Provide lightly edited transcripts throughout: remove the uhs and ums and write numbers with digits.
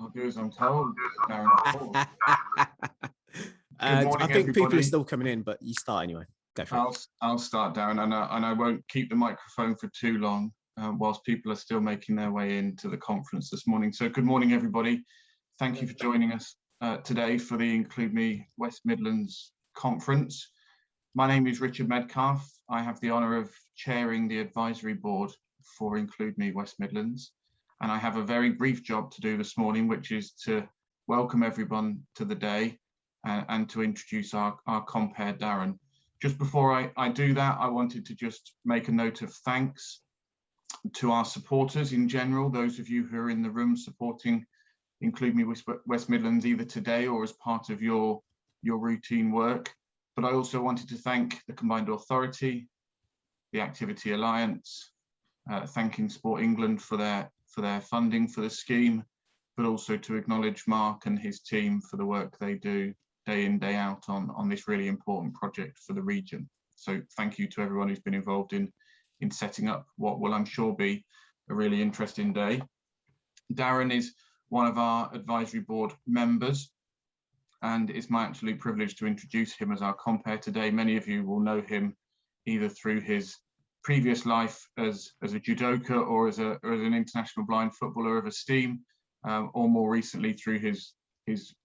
I'll do as I'm told. Darren. I morning, think people everybody. are still coming in, but you start anyway. Go for it. I'll start, Darren, and I won't keep the microphone for too long whilst people are still making their way into the conference this morning. So good morning, everybody. Thank you for joining us today for the Include Me West Midlands conference. My name is Richard Metcalfe. I have the honour of chairing the advisory board for Include Me West Midlands. And I have a very brief job to do this morning, which is to welcome everyone to the day and to introduce our compere Darren. Just before I do that, I wanted to just make a note of thanks to our supporters in general, those of you who are in the room supporting Include Me West Midlands either today or as part of your routine work. But I also wanted to thank the Combined Authority, the Activity Alliance, thanking Sport England for their funding for the scheme, but also to acknowledge Mark and his team for the work they do day in, day out on this really important project for the region. So thank you to everyone who's been involved in setting up what will, I'm sure, be a really interesting day. Darren is one of our advisory board members, and it's my absolute privilege to introduce him as our compere today. Many of you will know him either through his previous life as a judoka or as an international blind footballer of esteem, or more recently through his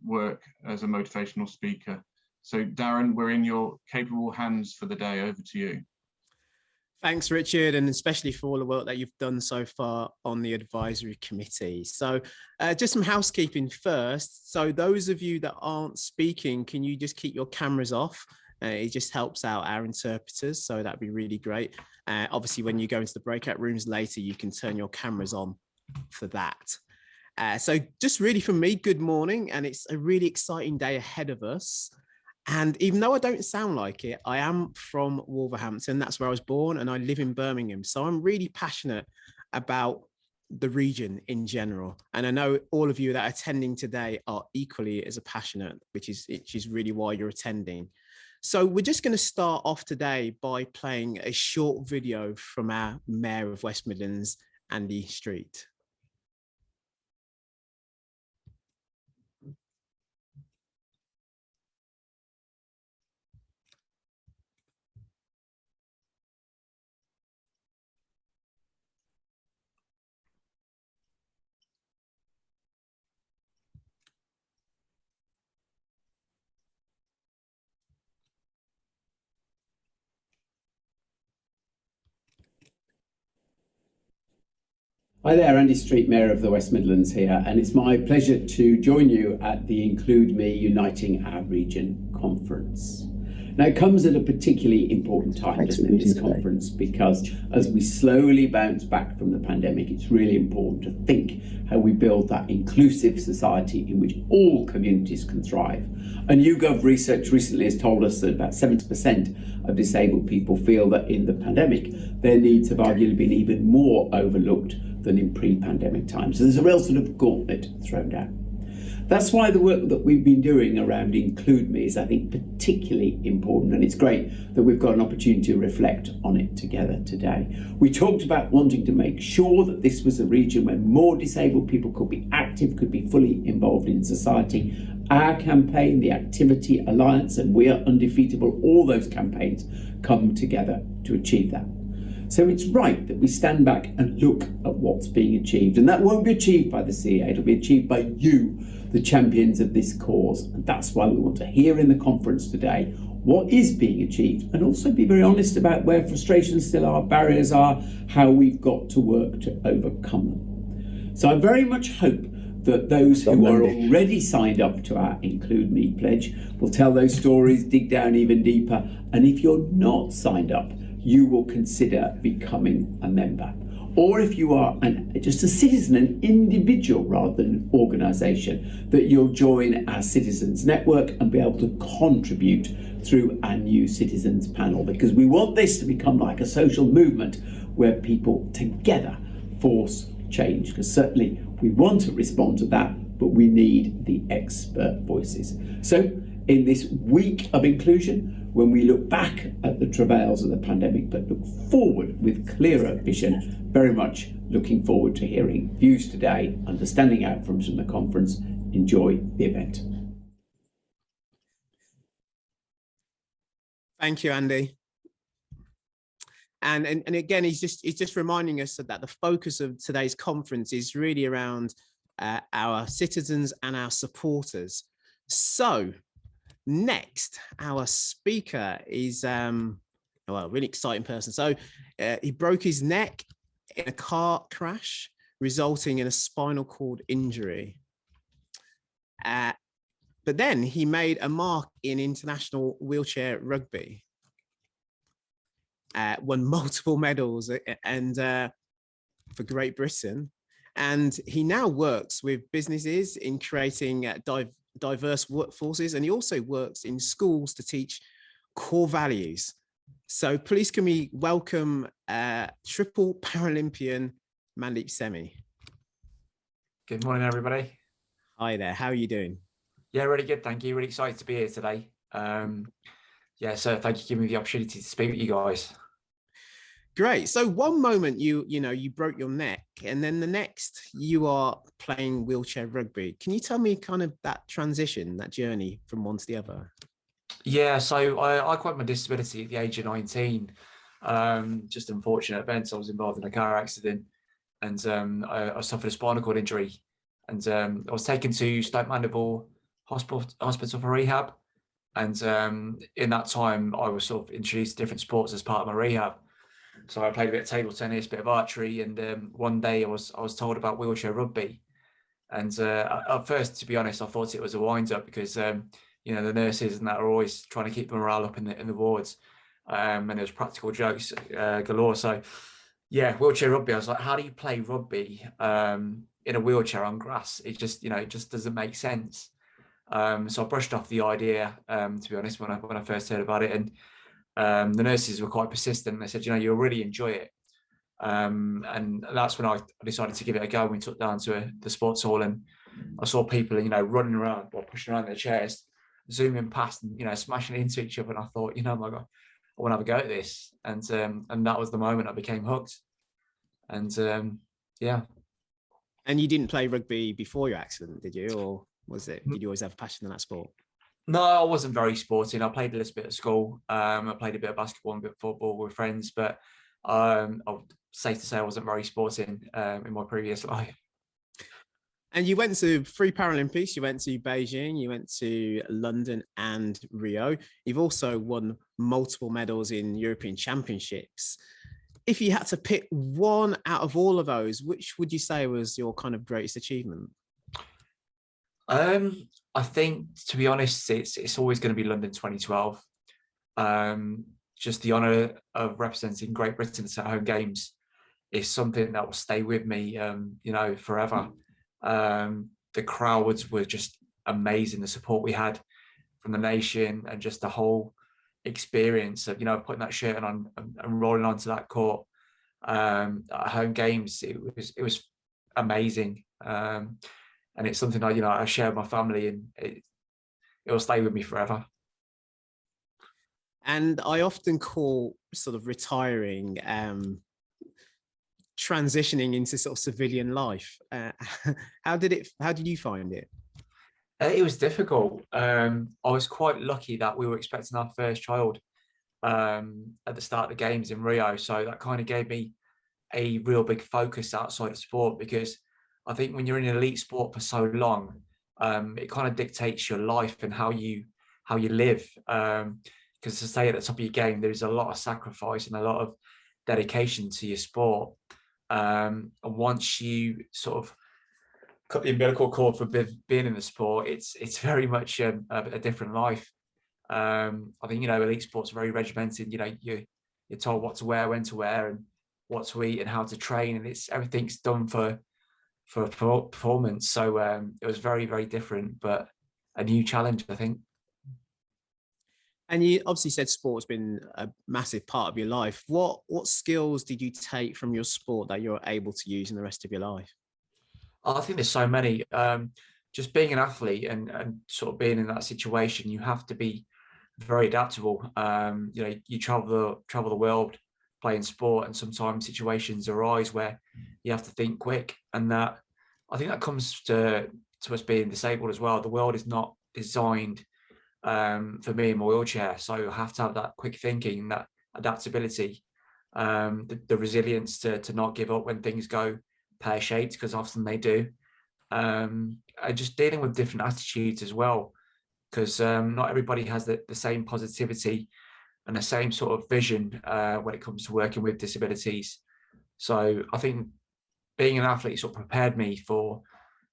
work as a motivational speaker. So Darren, we're in your capable hands for the day. Over to you. Thanks, Richard, and especially for all the work that you've done so far on the advisory committee. So just some housekeeping first. So those of you that aren't speaking, can you just keep your cameras off? It just helps out our interpreters, so that'd be really great. Obviously, when you go into the breakout rooms later, you can turn your cameras on for that. So just really from me, good morning, and it's a really exciting day ahead of us. And even though I don't sound like it, I am from Wolverhampton. That's where I was born, and I live in Birmingham. So I'm really passionate about the region in general. And I know all of you that are attending today are equally as passionate, which is really why you're attending. So we're just going to start off today by playing a short video from our Mayor of West Midlands, Andy Street. Hi there, Andy Street, Mayor of the West Midlands here, and it's my pleasure to join you at the Include Me Uniting Our Region conference. Now, it comes at a particularly important time, doesn't it, this conference, because as we slowly bounce back from the pandemic, it's really important to think how we build that inclusive society in which all communities can thrive. And YouGov research recently has told us that about 70% of disabled people feel that in the pandemic, their needs have arguably been even more overlooked than in pre-pandemic times. So there's a real sort of gauntlet thrown down. That's why the work that we've been doing around Include Me is, I think, particularly important, and it's great that we've got an opportunity to reflect on it together today. We talked about wanting to make sure that this was a region where more disabled people could be active, could be fully involved in society. Our campaign, the Activity Alliance, and We Are Undefeatable, all those campaigns come together to achieve that. So it's right that we stand back and look at what's being achieved, and that won't be achieved by the CA, it'll be achieved by you, the champions of this cause. And that's why we want to hear in the conference today what is being achieved, and also be very honest about where frustrations still are, barriers are, how we've got to work to overcome them. So I very much hope that those who are already signed up to our Include Me pledge will tell those stories, dig down even deeper, and if you're not signed up, you will consider becoming a member. Or if you are just a citizen, an individual rather than an organisation, that you'll join our Citizens Network and be able to contribute through our new Citizens Panel, because we want this to become like a social movement where people together force change, because certainly we want to respond to that, but we need the expert voices. So in this week of inclusion, when we look back at the travails of the pandemic, but look forward with clearer vision. Very much looking forward to hearing views today, understanding outcomes from the conference. Enjoy the event. Thank you, Andy. And again, he's just reminding us that the focus of today's conference is really around our citizens and our supporters. So next, our speaker is well, a really exciting person. So he broke his neck in a car crash, resulting in a spinal cord injury. But then he made a mark in international wheelchair rugby. Won multiple medals and for Great Britain, and he now works with businesses in creating diverse workforces, and he also works in schools to teach core values. So please can we welcome triple Paralympian Mandeep Semi. Good morning, everybody. Hi there, how are you doing? Yeah, really good, thank you. Really excited to be here today. Yeah, so thank you for giving me the opportunity to speak with you guys. Great. So one moment you broke your neck, and then the next you are playing wheelchair rugby. Can you tell me kind of that transition, that journey from one to the other? Yeah, so I acquired my disability at the age of 19. Just unfortunate events. I was involved in a car accident, and I suffered a spinal cord injury, and I was taken to Stoke Mandeville Hospital for rehab. And in that time, I was sort of introduced to different sports as part of my rehab. So I played a bit of table tennis, a bit of archery, and one day I was told about wheelchair rugby. And at first, to be honest, I thought it was a wind-up because you know, the nurses and that are always trying to keep the morale up in the wards, and there was practical jokes galore. So yeah, wheelchair rugby. I was like, how do you play rugby in a wheelchair on grass? It just, you know, it just doesn't make sense. So I brushed off the idea, to be honest, when I first heard about it, and the nurses were quite persistent. They said, you know, you'll really enjoy it. And that's when I decided to give it a go. We took down to the sports hall, and I saw people, you know, running around or pushing around their chairs, zooming past and, you know, smashing into each other. And I thought, you know, my God, I want to have a go at this. And that was the moment I became hooked. And yeah. And you didn't play rugby before your accident, did you? Or did you always have a passion in that sport? No, I wasn't very sporting. I played a little bit at school. I played a bit of basketball and a bit of football with friends, but I'm safe to say I wasn't very sporting in my previous life. And you went to 3 Paralympics. You went to Beijing, you went to London and Rio. You've also won multiple medals in European Championships. If you had to pick one out of all of those, which would you say was your kind of greatest achievement? I think, to be honest, it's always going to be London 2012. Just the honour of representing Great Britain at home games is something that will stay with me, you know, forever. The crowds were just amazing. The support we had from the nation and just the whole experience of, you know, putting that shirt on and rolling onto that court at home games. It was amazing. And it's something I share with my family, and it will stay with me forever. And I often call sort of retiring transitioning into sort of civilian life. How did you find it? It was difficult. I was quite lucky that we were expecting our first child at the start of the games in Rio. So that kind of gave me a real big focus outside of sport, because I think when you're in an elite sport for so long, it kind of dictates your life and how you live. Because to stay at the top of your game, there's a lot of sacrifice and a lot of dedication to your sport. And once you sort of cut the umbilical cord for being in the sport, it's very much a different life. I think, you know, elite sports are very regimented. You know, you're told what to wear, when to wear, and what to eat and how to train, and everything's done for performance. So it was very, very different, but a new challenge, I think. And you obviously said sport's been a massive part of your life. What skills did you take from your sport that you're able to use in the rest of your life? I think there's so many. just being an athlete and sort of being in that situation, you have to be very adaptable. You know, you travel the world playing sport, and sometimes situations arise where you have to think quick, and that, I think that comes to us being disabled as well. The world is not designed for me in my wheelchair, so I have to have that quick thinking, that adaptability, the resilience to not give up when things go pear-shaped, because often they do. And just dealing with different attitudes as well, because not everybody has the same positivity and the same sort of vision when it comes to working with disabilities. So I think being an athlete sort of prepared me for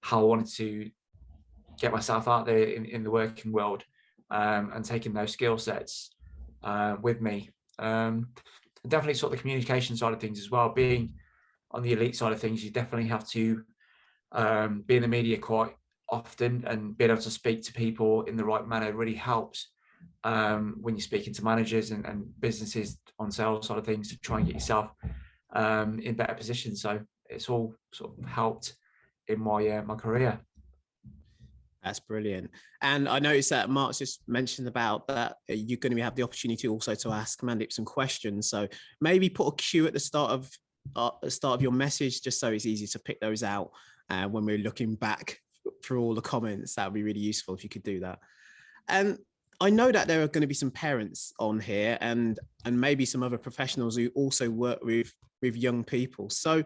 how I wanted to get myself out there in the working world, and taking those skill sets with me. Definitely sort of the communication side of things as well. Being on the elite side of things, you definitely have to be in the media quite often, and being able to speak to people in the right manner really helps when you're speaking to managers and businesses on sales side of things, to try and get yourself in better positions. So it's all sort of helped in my my career. That's brilliant. And I noticed that Mark's just mentioned about that you're going to have the opportunity also to ask Mandip some questions. So maybe put a cue at the start of your message, just so it's easy to pick those out when we're looking back through all the comments. That would be really useful if you could do that. And I know that there are going to be some parents on here, and maybe some other professionals who also work with young people. So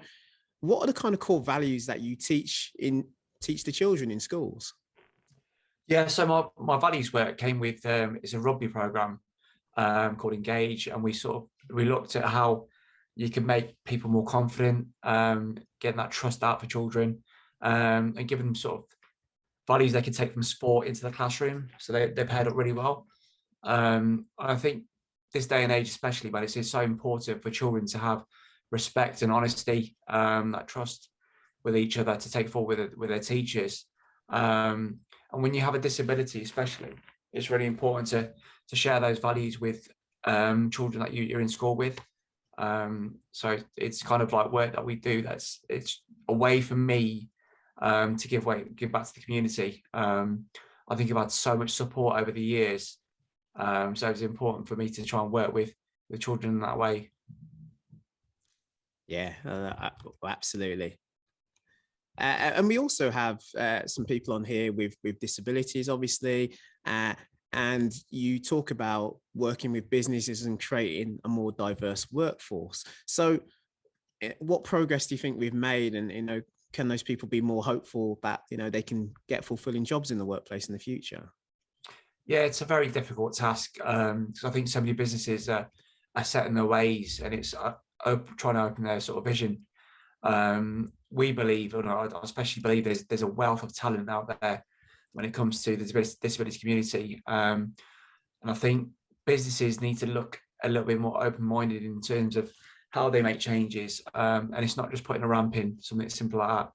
what are the kind of core values that you teach the children in schools? Yeah, so my values work came with it's a rugby program called Engage, and we looked at how you can make people more confident, getting that trust out for children, and giving them sort of values they can take from sport into the classroom. So they're paired up really well. I think this day and age, especially, but it's so important for children to have respect and honesty, that trust with each other, to take forward with their teachers. And when you have a disability, especially, it's really important to share those values with children that you're in school with. So it's kind of like work that we do. It's a way for me to give back to the community. I think I've had so much support over the years, so it's important for me to try and work with children in that way. Yeah, absolutely. And we also have some people on here with disabilities, obviously, and you talk about working with businesses and creating a more diverse workforce. So what progress do you think we've made, and can those people be more hopeful that they can get fulfilling jobs in the workplace in the future? Yeah, it's a very difficult task, because I think so many businesses are set in their ways, and it's trying to open their sort of vision. We believe, and I especially believe, there's a wealth of talent out there when it comes to the disability community, and I think businesses need to look a little bit more open-minded in terms of how they make changes, and it's not just putting a ramp in, something simple like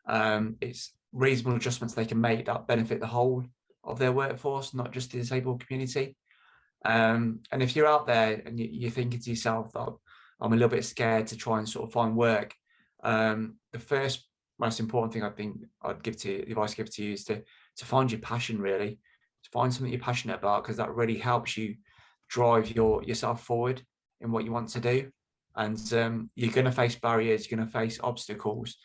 that. It's reasonable adjustments they can make that benefit the whole of their workforce, not just the disabled community. And if you're out there and you're thinking to yourself that I'm a little bit scared to try and sort of find work, the first most important thing I think the advice I give to you is to find your passion, really, to find something you're passionate about, because that really helps you drive yourself forward in what you want to do. And you're going to face barriers, you're going to face obstacles.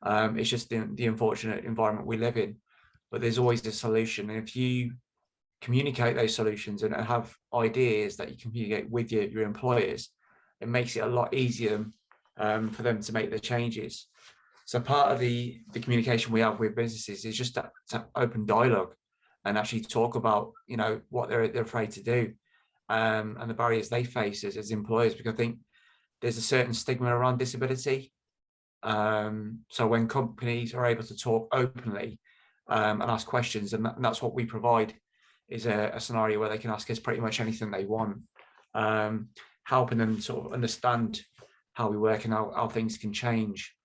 It's just the unfortunate environment we live in, but there's always a solution. And if you communicate those solutions and have ideas that you communicate with your employers, it makes it a lot easier for them to make the changes. So part of the communication we have with businesses is just to open dialogue and actually talk about what they're afraid to do, and the barriers they face as employers, because I think there's a certain stigma around disability. So when companies are able to talk openly and ask questions, and that's what we provide, is a scenario where they can ask us pretty much anything they want, helping them sort of understand how we work and how things can change.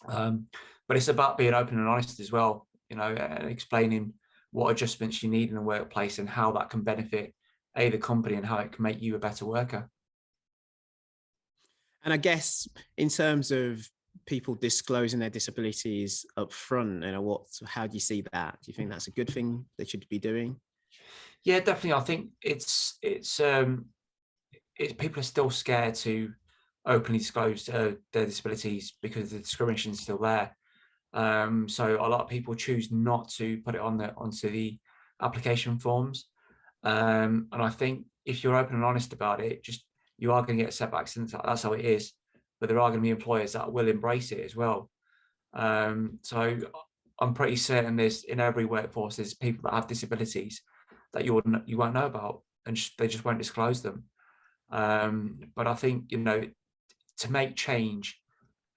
But it's about being open and honest as well, and explaining what adjustments you need in the workplace and how that can benefit the company and how it can make you a better worker. And I guess in terms of people disclosing their disabilities up front? How do you see that? Do you think that's a good thing they should be doing? Yeah, definitely. I think people are still scared to openly disclose their disabilities because the discrimination is still there. So a lot of people choose not to put it onto the application forms. And I think if you're open and honest about it, you are going to get setbacks, and that's how it is. But there are going to be employers that will embrace it as well. So I'm pretty certain in every workforce there's people that have disabilities that you won't know about, and they just won't disclose them. But I think, to make change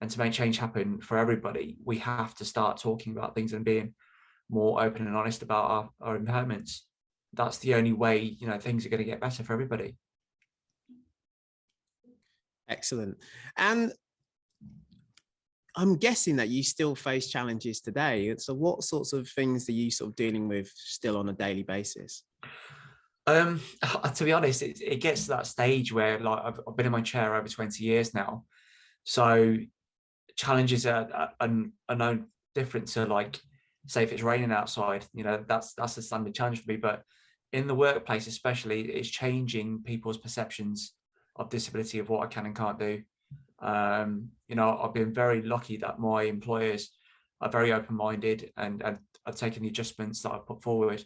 and to make change happen for everybody, we have to start talking about things and being more open and honest about our impairments. That's the only way, things are going to get better for everybody. Excellent. And I'm guessing that you still face challenges today. So what sorts of things are you sort of dealing with still on a daily basis? To be honest, it gets to that stage where, like, I've been in my chair over 20 years now. So challenges are no different to, like, say if it's raining outside, that's a standard challenge for me. But in the workplace especially, it's changing people's perceptions of disability, of what I can and can't do. I've been very lucky that my employers are very open-minded and I've taken the adjustments that I've put forward.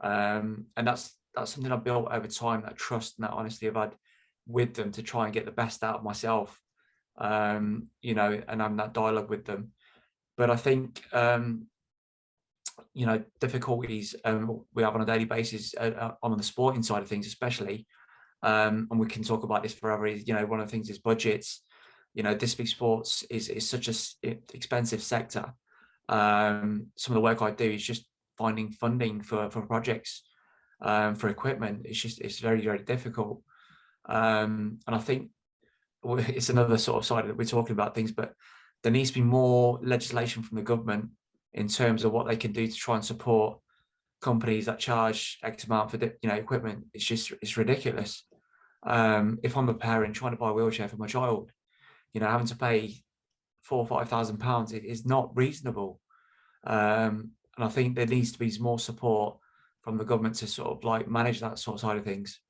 And that's something I've built over time, that trust and that honesty I've had with them to try and get the best out of myself, and having that dialogue with them. But I think, difficulties we have on a daily basis on the sporting side of things especially, and we can talk about this forever, is, one of the things is budgets. Disability sports is such an expensive sector. Some of the work I do is just finding funding for projects, for equipment. It's very, very difficult. And I think it's another sort of side that we're talking about things, but there needs to be more legislation from the government in terms of what they can do to try and support companies that charge X amount for equipment. It's ridiculous. If I'm a parent trying to buy a wheelchair for my child, having to pay £4,000 or £5,000 is not reasonable. And I think there needs to be more support from the government to sort of like manage that sort of side of things.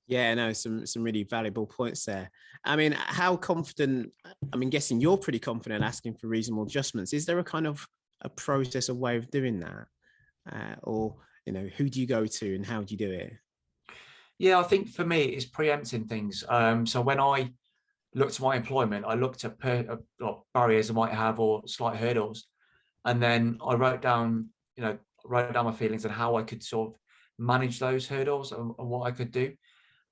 Yeah, no, some really valuable points there. I mean, how confident, guessing you're pretty confident asking for reasonable adjustments. Is there a kind of a process, a way of doing that? Or, who do you go to and how do you do it? Yeah, I think for me, it's preempting things. So when I looked at my employment, I looked at barriers I might have or slight hurdles. And then I wrote down my feelings and how I could sort of manage those hurdles and what I could do.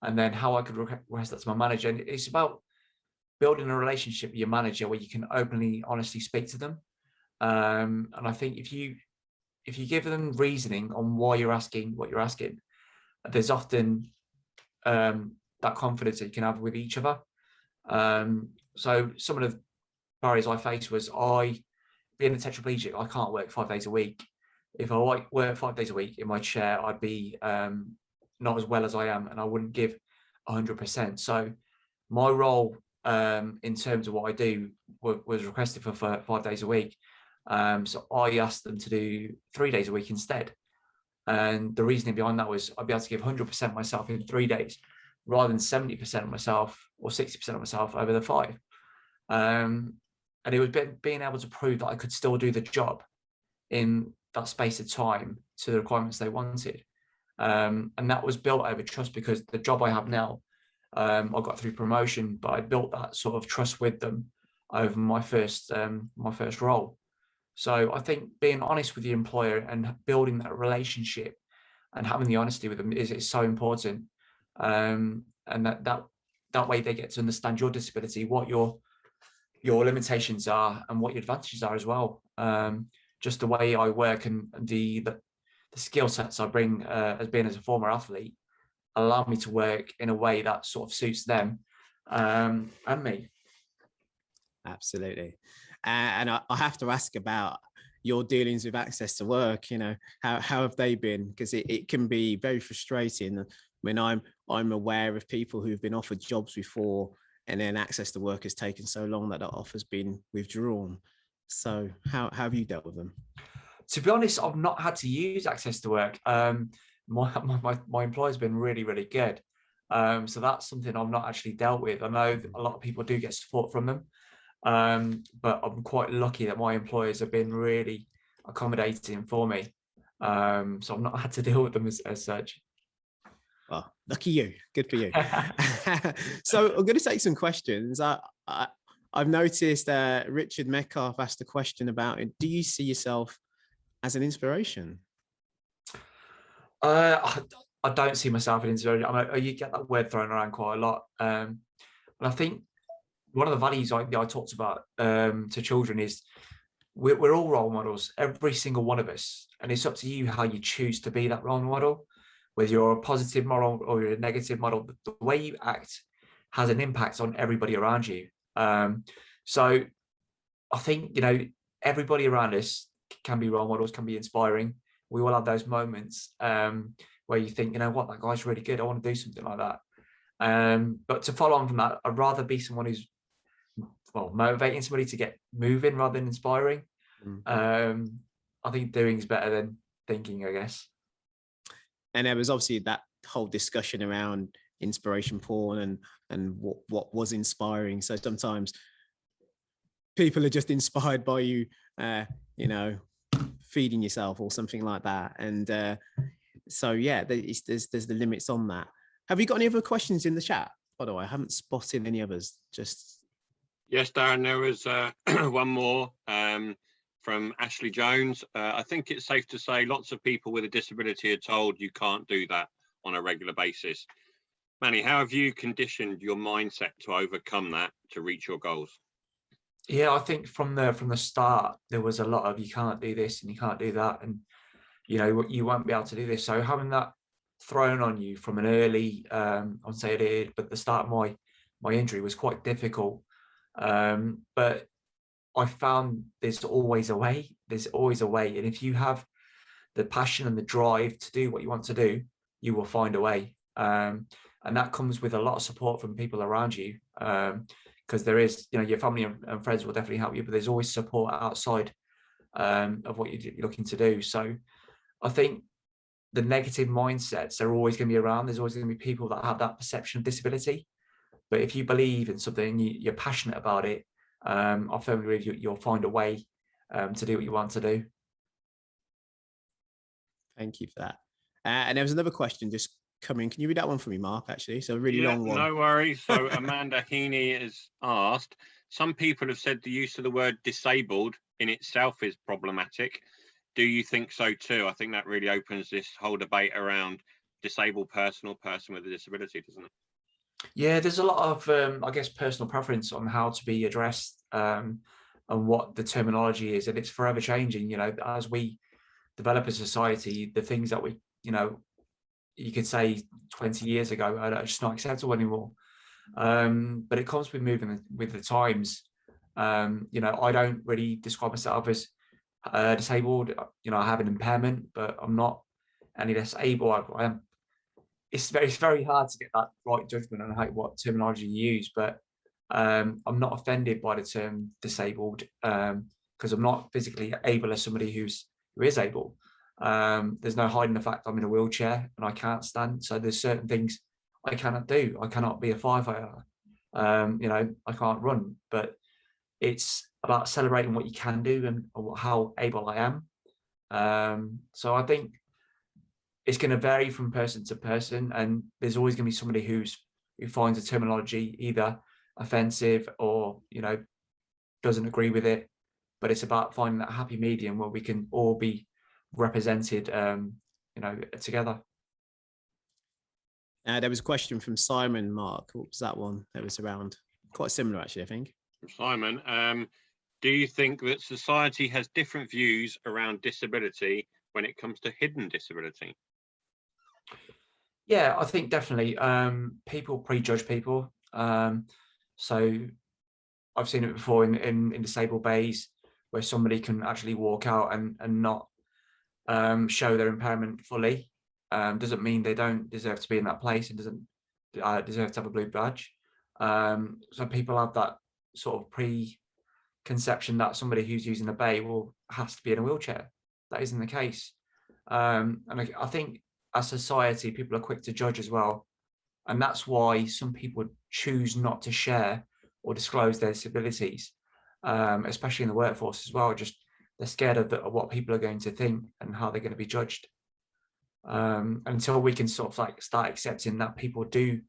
And then how I could request that to my manager. And it's about building a relationship with your manager where you can openly, honestly speak to them. And I think if you give them reasoning on why you're asking what you're asking, there's often that confidence that you can have with each other. So some of the barriers I faced was, being a tetraplegic, I can't work 5 days a week. If I work 5 days a week in my chair, I'd be not as well as I am, and I wouldn't give 100%. So my role in terms of what I do was requested for 5 days a week. So I asked them to do 3 days a week instead. And the reasoning behind that was I'd be able to give 100% myself in 3 days rather than 70% of myself or 60% of myself over the 5. And it was being able to prove that I could still do the job in that space of time to the requirements they wanted. And that was built over trust, because the job I have now, I got through promotion, but I built that sort of trust with them over my first role. So I think being honest with the employer and building that relationship and having the honesty with them is so important. And that way they get to understand your disability, what your limitations are and what your advantages are as well. Just the way I work and the skill sets I bring as being as a former athlete allow me to work in a way that sort of suits them and me. Absolutely. And I have to ask about your dealings with access to work. How have they been? Because it can be very frustrating. I mean, I'm aware of people who've been offered jobs before and then access to work has taken so long that offer's been withdrawn. So how have you dealt with them? To be honest, I've not had to use access to work. My employer's been really, really good. So that's something I've not actually dealt with. I know a lot of people do get support from them, but I'm quite lucky that my employers have been really accommodating for me. So I've not had to deal with them as such. Well, lucky you. Good for you. So I'm going to take some questions. I've noticed Richard Metcalfe asked a question about it. Do you see yourself as an inspiration? I don't see myself as an inspiration. I mean, you get that word thrown around quite a lot. And I think one of the values I talked about to children is we're all role models, every single one of us. And it's up to you how you choose to be that role model, whether you're a positive model or you're a negative model. The way you act has an impact on everybody around you. So I think, everybody around us can be role models, can be inspiring. We all have those moments where you think, what, that guy's really good. I want to do something like that. But to follow on from that, I'd rather be someone who's, motivating somebody to get moving rather than inspiring. I think doing is better than thinking, I guess. And there was obviously that whole discussion around inspiration porn and what was inspiring. So sometimes people are just inspired by you, feeding yourself or something like that. And so, yeah, there's the limits on that. Have you got any other questions in the chat? By the way, I haven't spotted any others. Yes, Darren, there was one more from Ashley Jones. I think it's safe to say lots of people with a disability are told you can't do that on a regular basis. Manny, how have you conditioned your mindset to overcome that to reach your goals? Yeah, I think from the start, there was a lot of you can't do this and you can't do that. And, you won't be able to do this. So having that thrown on you from an early, I'd say it is, but the start of my injury was quite difficult. But I found there's always a way. There's always a way. And if you have the passion and the drive to do what you want to do, you will find a way. And that comes with a lot of support from people around you. Because there is, your family and friends will definitely help you, but there's always support outside of what you're looking to do. So I think the negative mindsets are always going to be around. There's always going to be people that have that perception of disability. But if you believe in something and you're passionate about it, I firmly believe you'll find a way to do what you want to do. Thank you for that. And there was another question just coming. Can you read that one for me, Mark, actually? So a really long one. No worries. So Amanda Heaney has asked, some people have said the use of the word disabled in itself is problematic. Do you think so too? I think that really opens this whole debate around disabled person or person with a disability, doesn't it? Yeah, there's a lot of, I guess, personal preference on how to be addressed and what the terminology is. And it's forever changing, as we develop a society, the things that we, you could say 20 years ago are just not acceptable anymore. But it comes with moving with the times. I don't really describe myself as disabled. I have an impairment, but I'm not any less able. I am. It's very hard to get that right judgment on what terminology you use, but I'm not offended by the term disabled because I'm not physically able as somebody who is able. There's no hiding the fact I'm in a wheelchair and I can't stand. So there's certain things I cannot do. I cannot be a firefighter. I can't run, but it's about celebrating what you can do and how able I am. So I think it's going to vary from person to person, and there's always going to be somebody who finds the terminology either offensive or doesn't agree with it. But it's about finding that happy medium where we can all be represented, together. There was a question from Simon, Mark. What was that one? That was around quite similar, actually, I think. Simon, do you think that society has different views around disability when it comes to hidden disability? Yeah, I think definitely people prejudge people. So I've seen it before in disabled bays where somebody can actually walk out and not show their impairment fully. Doesn't mean they don't deserve to be in that place and doesn't deserve to have a blue badge. So people have that sort of preconception that somebody who's using a bay will has to be in a wheelchair. That isn't the case. And I think as society, people are quick to judge as well. And that's why some people choose not to share or disclose their disabilities, especially in the workforce as well. Just they're scared of what people are going to think and how they're going to be judged. Until we can sort of like start accepting that people do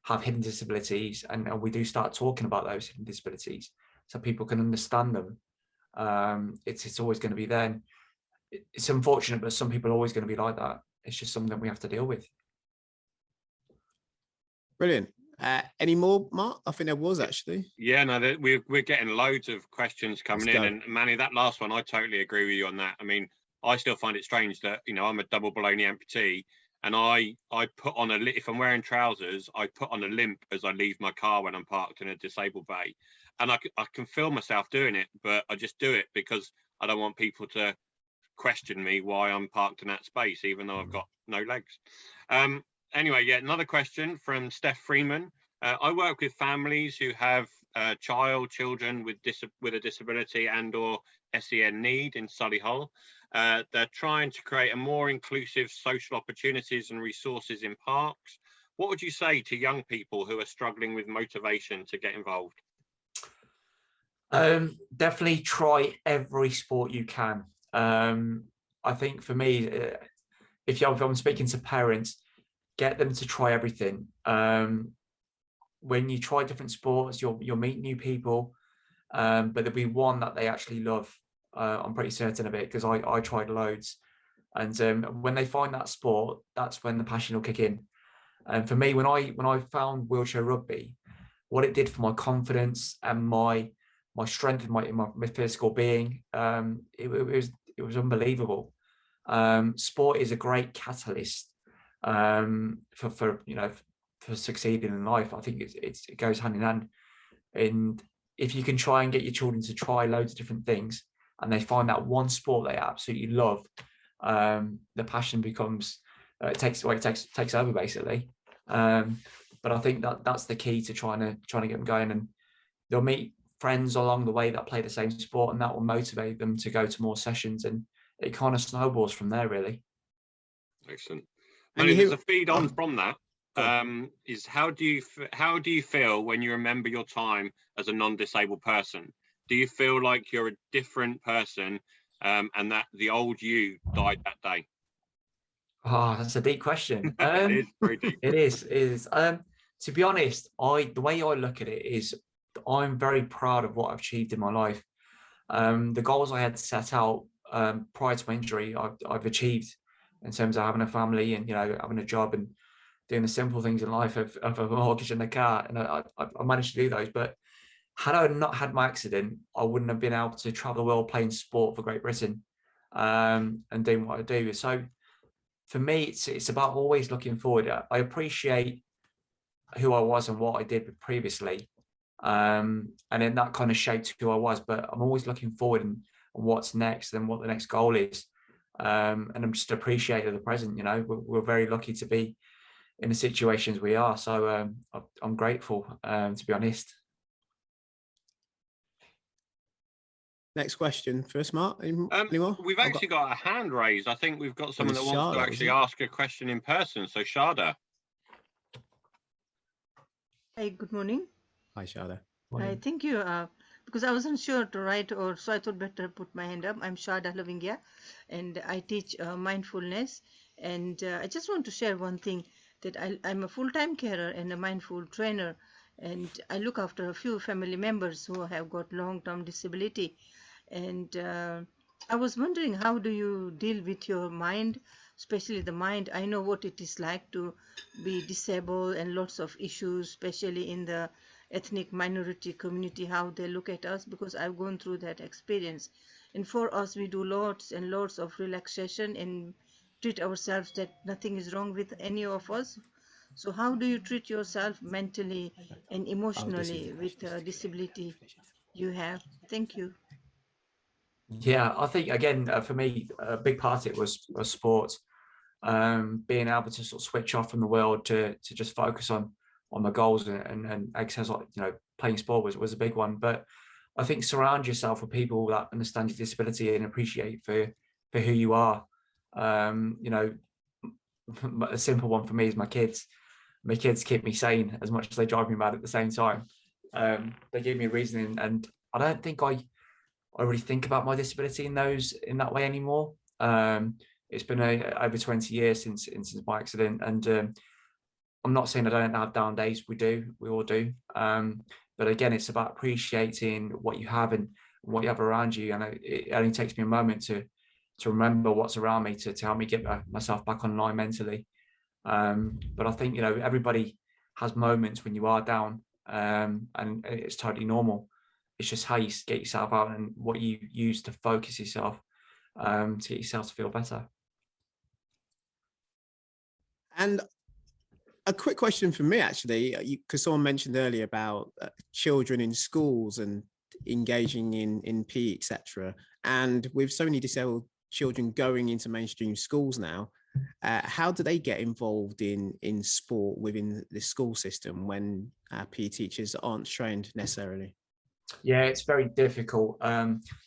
have hidden disabilities, and we do start talking about those hidden disabilities so people can understand them, it's always going to be there. And it's unfortunate, but some people are always going to be like that. It's just something that we have to deal with. Brilliant. Any more, Mark? I think there was actually. Yeah, no, we're getting loads of questions coming in, and Manny, that last one, I totally agree with you on that. I mean, I still find it strange that, you know, I'm a double baloney amputee, and I put on if I'm wearing trousers, I put on a limp as I leave my car when I'm parked in a disabled bay, and I can feel myself doing it, but I just do it because I don't want people to question me why I'm parked in that space, even though I've got no legs. Anyway, yeah, another question from Steph Freeman. I work with families who have children with a disability and/or SEN need in Solihull. They're trying to create a more inclusive social opportunities and resources in parks. What would you say to young people who are struggling with motivation to get involved? Definitely try every sport you can. I think for me, if I'm speaking to parents, get them to try everything. When you try different sports, you'll meet new people, but there'll be one that they actually love. I'm pretty certain of it, because I tried loads, and when they find that sport, that's when the passion will kick in. And for me, when I found wheelchair rugby, what it did for my confidence and my strength in my physical being, it was unbelievable. Sport is a great catalyst for succeeding in life. I think it goes hand in hand. And if you can try and get your children to try loads of different things, and they find that one sport they absolutely love, the passion becomes takes over basically. But I think that's the key to trying to get them going, and they'll meet friends along the way that play the same sport, and that will motivate them to go to more sessions, and it kind of snowballs from there, really. Excellent. And there's a feed on from that. Is how do you feel when you remember your time as a non-disabled person? Do you feel like you're a different person, and that the old you died that day? Oh, that's a deep question. It is very deep. It is. To be honest, the way I look at it is, I'm very proud of what I've achieved in my life. The goals I had set out prior to my injury, I've achieved, in terms of having a family and, you know, having a job and doing the simple things in life of a mortgage and a car. And I managed to do those. But had I not had my accident, I wouldn't have been able to travel the world playing sport for Great Britain, and doing what I do. So for me, it's about always looking forward. I appreciate who I was and what I did previously, and then that kind of shaped who I was. But I'm always looking forward and what's next and what the next goal is. And I'm just appreciative of the present. You know, we're very lucky to be in the situations we are. So I'm grateful, to be honest. Next question first, Mark. Any more? We've actually got a hand raised. I think we've got someone that wants to actually ask a question in person. So Shada. Hi, good morning. Hi, Shada. Hi, thank you. Because I wasn't sure to write, so I thought better put my hand up. I'm Shada Lavingia, and I teach mindfulness. And I just want to share one thing, that I'm a full-time carer and a mindful trainer, and I look after a few family members who have got long-term disability. And I was wondering, how do you deal with your mind, especially the mind? I know what it is like to be disabled and lots of issues, especially in the ethnic minority community, how they look at us, because I've gone through that experience. And for us, we do lots and lots of relaxation and treat ourselves that nothing is wrong with any of us. So how do you treat yourself mentally and emotionally with the disability you have? Thank you. Yeah, I think, again, for me, a big part of it was sport. Being able to sort of switch off from the world to just focus on my goals, and exercise, like, you know, playing sport was a big one. But I think surround yourself with people that understand your disability and appreciate for who you are. You know, a simple one for me is my kids. My kids keep me sane as much as they drive me mad at the same time. They give me a reasoning, and I don't think I really think about my disability in that way anymore. It's been over 20 years since my accident, and I'm not saying I don't have down days. We all do. But again, it's about appreciating what you have and what you have around you. And it only takes me a moment to remember what's around me to help me get myself back online mentally. But I think, you know, everybody has moments when you are down, and it's totally normal. It's just how you get yourself out and what you use to focus yourself, to get yourself to feel better. And a quick question for me, actually, because someone mentioned earlier about children in schools and engaging in PE, etc. And with so many disabled children going into mainstream schools now, how do they get involved in sport within the school system when PE teachers aren't trained necessarily? Yeah, it's very difficult.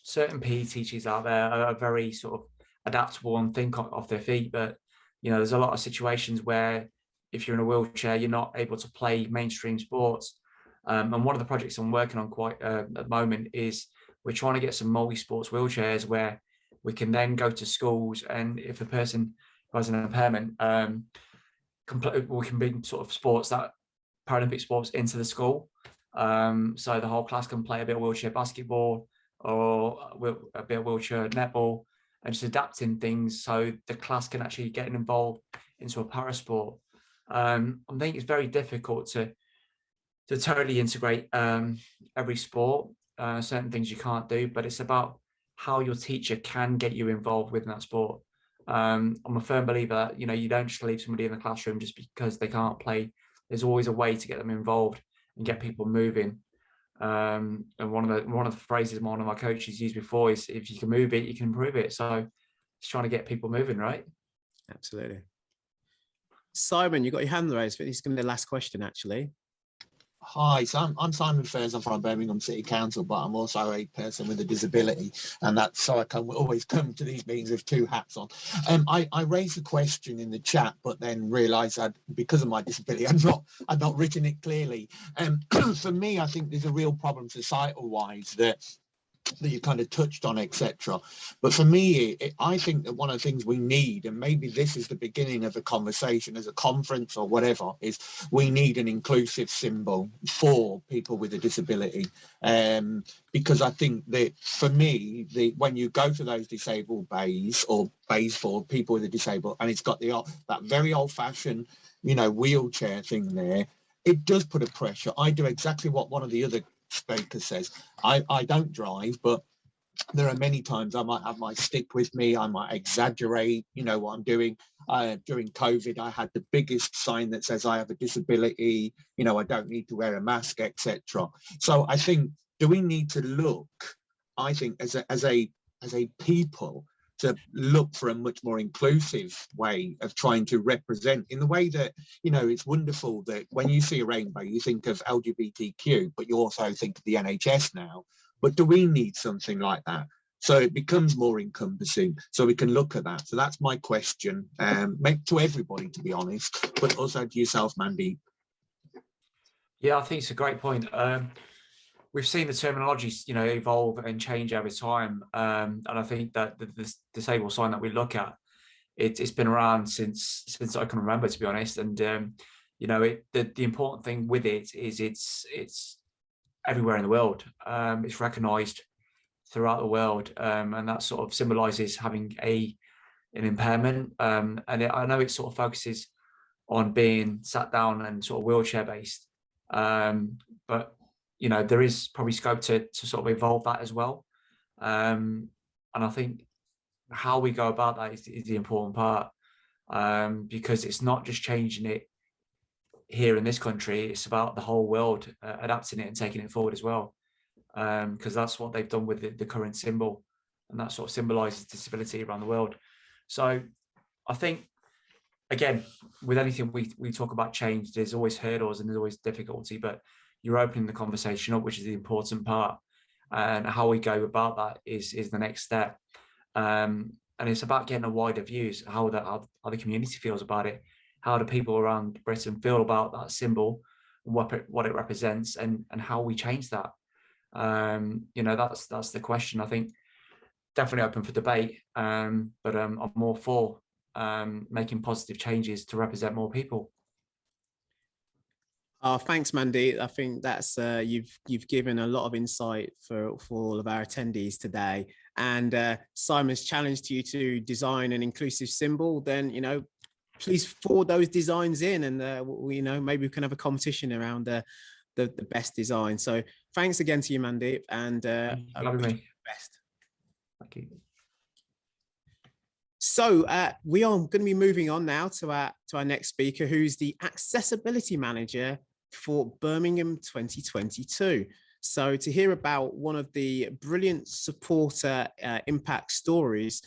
Certain PE teachers out there are very sort of adaptable and think off their feet, but you know, there's a lot of situations where if you're in a wheelchair, you're not able to play mainstream sports. And one of the projects I'm working on quite at the moment is we're trying to get some multi-sports wheelchairs where we can then go to schools, and if a person who has an impairment, we can bring sort of sports, that Paralympic sports, into the school. So the whole class can play a bit of wheelchair basketball or a bit of wheelchair netball, and just adapting things so the class can actually get involved into a para sport. I think it's very difficult to totally integrate every sport. Certain things you can't do, but it's about how your teacher can get you involved within that sport. I'm a firm believer that, you know, you don't just leave somebody in the classroom just because they can't play. There's always a way to get them involved and get people moving. And one of the phrases one of my coaches used before is, if you can move it, you can improve it. So it's trying to get people moving, right? Absolutely. Simon, you got your hand raised, but this is going to be the last question, actually. Hi, so I'm Simon Fairs. I'm from Birmingham City Council, but I'm also a person with a disability, and that's so I can always come to these meetings with two hats on. I raised a question in the chat, but then realised that because of my disability, I'd not written it clearly. For me, I think there's a real problem societal-wise that you kind of touched on, etc. But for me, I think that one of the things we need, and maybe this is the beginning of a conversation as a conference or whatever, is we need an inclusive symbol for people with a disability. Because I think that for me, when you go to those disabled bays or bays for people with a disabled, and it's got that very old-fashioned, you know, wheelchair thing there, it does put a pressure. I do exactly what one of the other speaker says. I don't drive, but there are many times I might have my stick with me. I might exaggerate, you know, what I'm doing. During COVID, I had the biggest sign that says I have a disability, you know, I don't need to wear a mask, etc. So I think, do we need to look, I think, as a people, to look for a much more inclusive way of trying to represent, in the way that, you know, it's wonderful that when you see a rainbow, you think of LGBTQ, but you also think of the NHS now. But do we need something like that? So it becomes more encompassing, so we can look at that. So that's my question, to everybody, to be honest, but also to yourself, Mandeep. Yeah, I think it's a great point. We've seen the terminology, you know, evolve and change over time, and I think that the disabled sign that we look at, it's been around since I can remember, to be honest. And you know, the important thing with it is it's everywhere in the world. It's recognised throughout the world, and that sort of symbolises having an impairment. And I know it sort of focuses on being sat down and sort of wheelchair based, but you know, there is probably scope to sort of evolve that as well. And I think how we go about that is the important part, because it's not just changing it here in this country, it's about the whole world adapting it and taking it forward as well, because that's what they've done with the current symbol, and that sort of symbolises disability around the world. So I think again, with anything we talk about change, there's always hurdles and there's always difficulty, but you're opening the conversation up, which is the important part. And how we go about that is the next step. And it's about getting a wider views, how the community feels about it, how do people around Britain feel about that symbol, what it represents, and how we change that. That's the question. I think definitely open for debate, but I'm more for making positive changes to represent more people. Thanks, Mandy. I think that's you've given a lot of insight for all of our attendees today. And Simon's challenged you to design an inclusive symbol. Then please forward those designs in, and maybe we can have a competition around the best design. So thanks again to you, Mandy, and having me. Best. Thank you. So we are going to be moving on now to our next speaker, who's the accessibility manager for Birmingham 2022. So to hear about one of the brilliant supporter impact stories,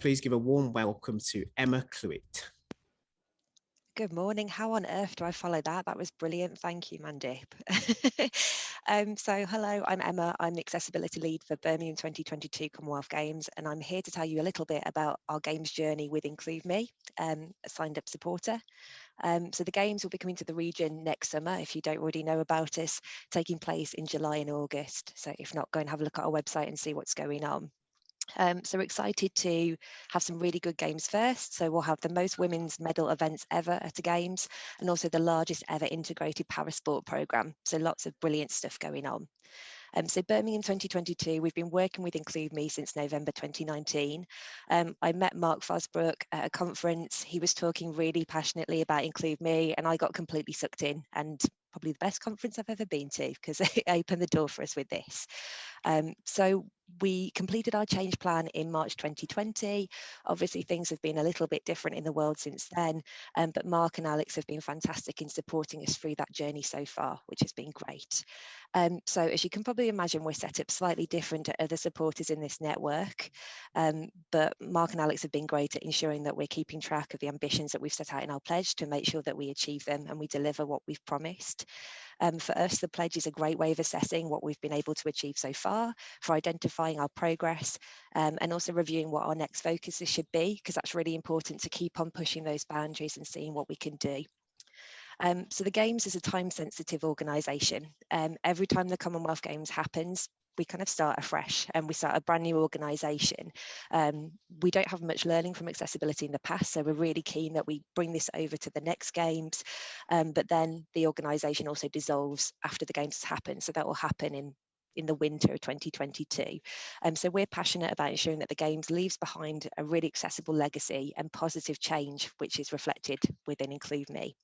please give a warm welcome to Emma Cluitt. Good morning. How on earth do I follow that? That was brilliant. Thank you, Mandy. So hello, I'm Emma. I'm the accessibility lead for Birmingham 2022 Commonwealth Games, and I'm here to tell you a little bit about our games journey with Include Me, a signed up supporter. So the games will be coming to the region next summer, if you don't already know about us, taking place in July and August. So if not, go and have a look at our website and see what's going on. So we're excited to have some really good games first. So we'll have the most women's medal events ever at the games, and also the largest ever integrated parasport programme. So lots of brilliant stuff going on. So Birmingham 2022, we've been working with Include Me since November 2019. I met Mark Fosbrook at a conference. He was talking really passionately about Include Me, and I got completely sucked in, and probably the best conference I've ever been to, because it opened the door for us with this. So we completed our change plan in March 2020. Obviously, things have been a little bit different in the world since then, but Mark and Alex have been fantastic in supporting us through that journey so far, which has been great. So as you can probably imagine, we're set up slightly different to other supporters in this network, but Mark and Alex have been great at ensuring that we're keeping track of the ambitions that we've set out in our pledge to make sure that we achieve them and we deliver what we've promised. For us, the pledge is a great way of assessing what we've been able to achieve so far, for identifying our progress, and also reviewing what our next focuses should be, because that's really important to keep on pushing those boundaries and seeing what we can do. So the Games is a time-sensitive organisation. Every time the Commonwealth Games happens, we kind of start afresh and we start a brand new organisation. We don't have much learning from accessibility in the past, so we're really keen that we bring this over to the next Games, but then the organisation also dissolves after the Games has happened, so that will happen in the winter of 2022. So we're passionate about ensuring that the Games leaves behind a really accessible legacy and positive change, which is reflected within Include Me.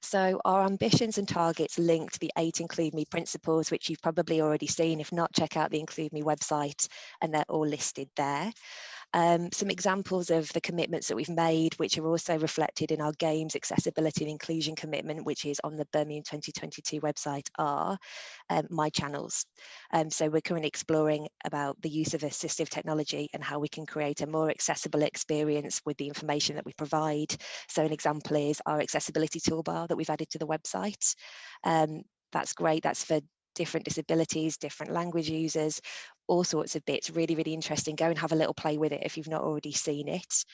So our ambitions and targets link to the 8 Include Me principles, which you've probably already seen. If not, check out the Include Me website and they're all listed there. Some examples of the commitments that we've made, which are also reflected in our Games accessibility and inclusion commitment, which is on the Birmingham 2022 website, are my channels. So we're currently exploring about the use of assistive technology and how we can create a more accessible experience with the information that we provide. So an example is our accessibility toolbar that we've added to the website. That's great. That's for different disabilities, different language users, all sorts of bits. Really, really interesting. Go and have a little play with it if you've not already seen it.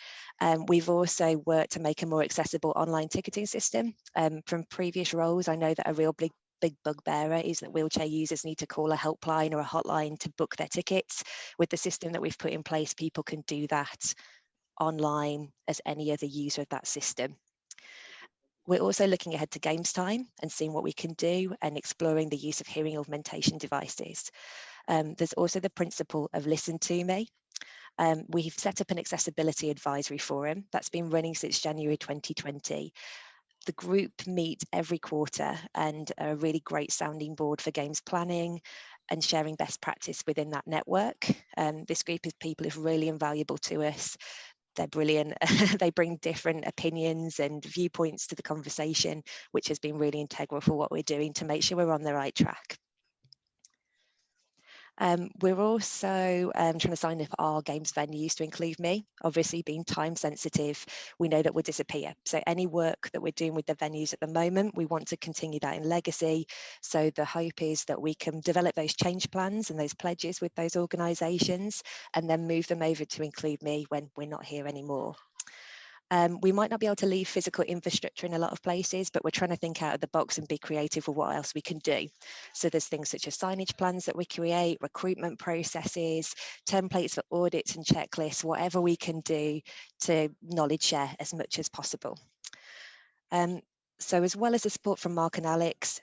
We've also worked to make a more accessible online ticketing system. From previous roles, I know that a real big bugbearer is that wheelchair users need to call a helpline or a hotline to book their tickets. With the system that we've put in place, people can do that online as any other user of that system. We're also looking ahead to Games time and seeing what we can do and exploring the use of hearing augmentation devices. There's also the principle of listen to me. We've set up an accessibility advisory forum that's been running since January 2020. The group meet every quarter and are a really great sounding board for games planning and sharing best practice within that network. This group of people is really invaluable to us. They're brilliant. They bring different opinions and viewpoints to the conversation, which has been really integral for what we're doing to make sure we're on the right track. We're also trying to sign up our games venues to include me. Obviously, being time sensitive, we know that will disappear. So any work that we're doing with the venues at the moment, we want to continue that in legacy. So the hope is that we can develop those change plans and those pledges with those organisations and then move them over to include me when we're not here anymore. We might not be able to leave physical infrastructure in a lot of places, but we're trying to think out of the box and be creative with what else we can do. So there's things such as signage plans that we create, recruitment processes, templates for audits and checklists, whatever we can do to knowledge share as much as possible. So as well as the support from Mark and Alex,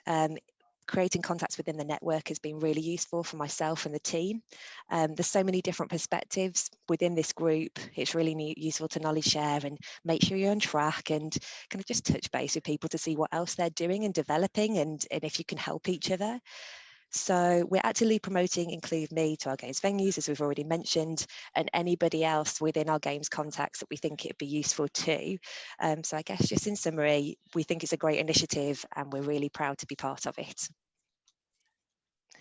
creating contacts within the network has been really useful for myself and the team. There's so many different perspectives within this group. It's really useful to knowledge share and make sure you're on track and kind of just touch base with people to see what else they're doing and developing and if you can help each other. So we're actively promoting Include Me to our games venues, as we've already mentioned, and anybody else within our games contacts that we think it'd be useful too. So I guess just in summary, we think it's a great initiative and we're really proud to be part of it.